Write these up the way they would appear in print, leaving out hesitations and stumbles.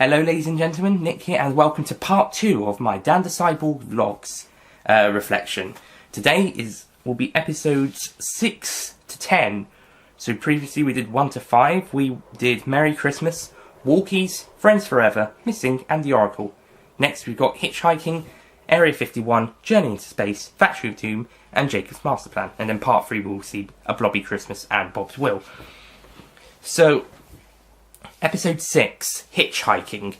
Hello ladies and gentlemen, Nick here and welcome to part 2 of my Dan the Cyborg vlogs reflection. Today will be episodes 6 to 10. So previously we did 1 to 5, we did Merry Christmas, Walkies, Friends Forever, Missing and The Oracle. Next we've got Hitchhiking, Area 51, Journey into Space, Factory of Doom and Jacob's Masterplan. And then part 3 we'll see A Blobby Christmas and Bob's Will. So, Episode 6, Hitchhiking.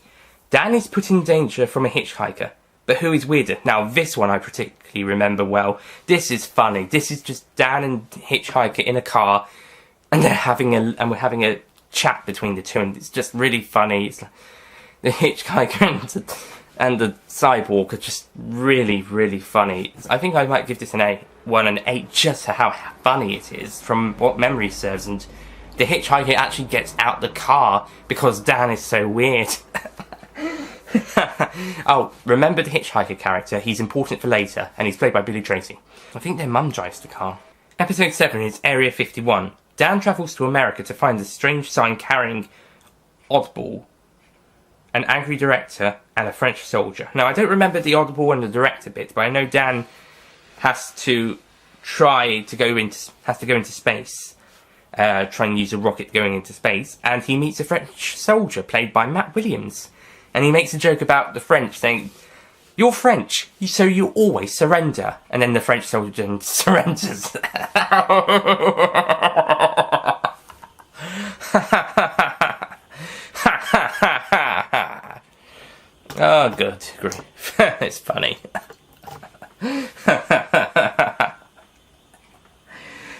Dan is put in danger from a hitchhiker, but who is weirder? Now this one I particularly remember well. This is funny. This is just Dan and hitchhiker in a car, and we're having a chat between the two, and it's just really funny. It's like the hitchhiker and the cyborg are just really, really funny. I think I might give this an 8 just for how funny it is from what memory serves. And the hitchhiker actually gets out the car because Dan is so weird. Oh, remember the hitchhiker character. He's important for later, and he's played by Billy Tracy. I think their mum drives the car. Episode 7 is Area 51. Dan travels to America to find a strange sign carrying oddball, an angry director, and a French soldier. Now, I don't remember the oddball and the director bit, but I know Dan has to go into space. Try and use a rocket going into space, and he meets a French soldier played by Matt Williams, and he makes a joke about the French, saying, "You're French, so you always surrender," and then the French soldier surrenders. Oh, good grief. It's funny.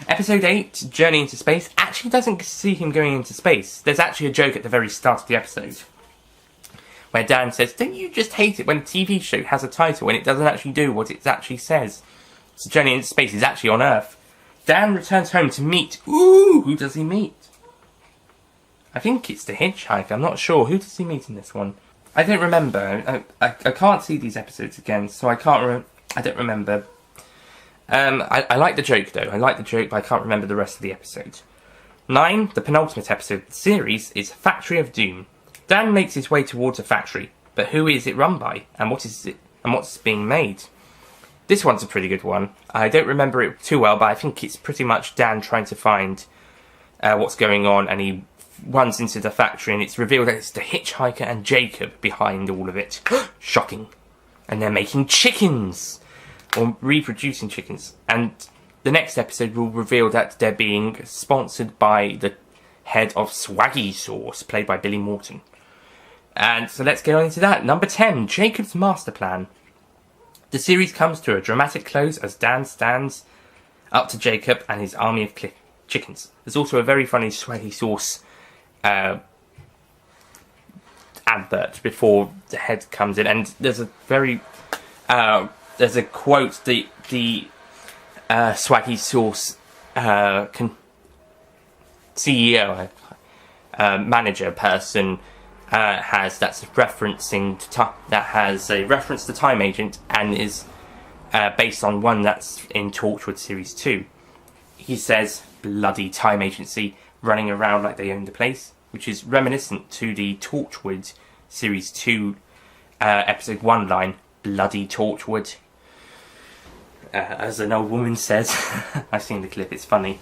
Episode 8, Journey into Space, actually doesn't see him going into space. There's actually a joke at the very start of the episode where Dan says, "Don't you just hate it when a TV show has a title and it doesn't actually do what it actually says?" So Journey into Space is actually on Earth. Dan returns home to meet... Ooh, who does he meet? I think it's the hitchhiker, I'm not sure. Who does he meet in this one? I don't remember. I can't see these episodes again, so I don't remember. I like the joke though. I like the joke, but I can't remember the rest of the episode. 9, the penultimate episode of the series, is Factory of Doom. Dan makes his way towards a factory, but who is it run by, and what's being made? This one's a pretty good one. I don't remember it too well, but I think it's pretty much Dan trying to find what's going on, and he runs into the factory, and it's revealed that it's the hitchhiker and Jacob behind all of it. Shocking. And they're making chickens! Or reproducing chickens. And the next episode will reveal that they're being sponsored by the head of Swaggy Sauce, played by Billy Morton. And so let's get on into that. Number 10, Jacob's Masterplan. The series comes to a dramatic close as Dan stands up to Jacob and his army of chickens. There's also a very funny Swaggy Sauce advert before the head comes in, and there's a very there's a quote the Swaggy Sauce CEO manager person has that's referencing that has a reference to Time Agent and is based on one that's in Torchwood Series 2. He says, "Bloody Time Agency running around like they own the place," which is reminiscent to the Torchwood Series 2 episode 1 line, "Bloody Torchwood." As an old woman says. I've seen the clip, it's funny.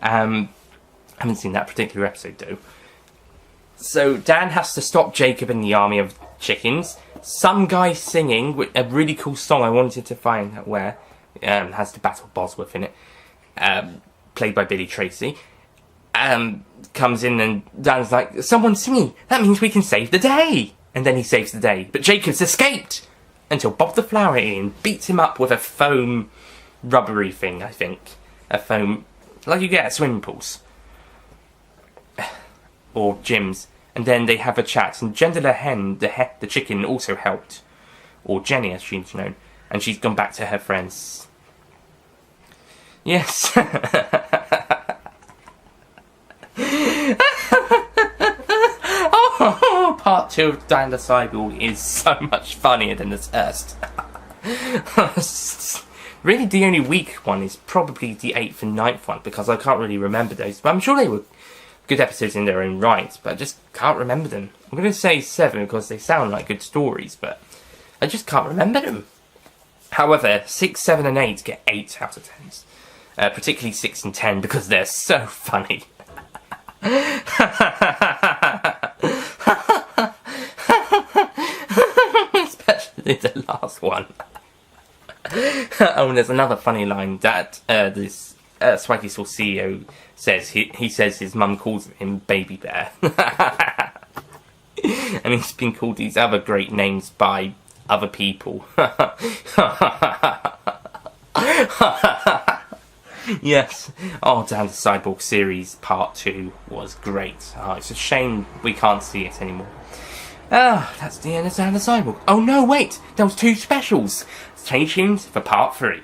I haven't seen that particular episode though. So Dan has to stop Jacob and the army of chickens. Some guy singing a really cool song I wanted to find out where. Has to battle Bosworth in it. Played by Billy Tracy. Comes in and Dan's like, "Someone's singing, that means we can save the day." And then he saves the day. But Jacob's escaped! Until Bob the Flower Alien beats him up with a foam rubbery thing, I think. A foam, like you get at swimming pools. Or gyms. And then they have a chat. And Gender Hen, the chicken, also helped. Or Jenny, as she's known. And she's gone back to her friends. Yes. Oh, part 2 of Dan the Cyborg is so much funnier than the first. Really, the only weak one is probably the 8th and 9th one, because I can't really remember those. But I'm sure they were good episodes in their own right, but I just can't remember them. I'm going to say 7 because they sound like good stories, but I just can't remember them. However, 6, 7 and 8 get 8 out of 10s. Particularly 6 and 10 because they're so funny. Especially the last one. Oh, and there's another funny line that this Swaggy Sauce CEO says. He says his mum calls him Baby Bear. And he's been called these other great names by other people. Yes. Oh, damn, the Cyborg series part 2 was great. Oh, it's a shame we can't see it anymore. Ah, that's the end of Down the Cyborg. Oh no, wait, there was 2 specials. Stay tuned for part 3.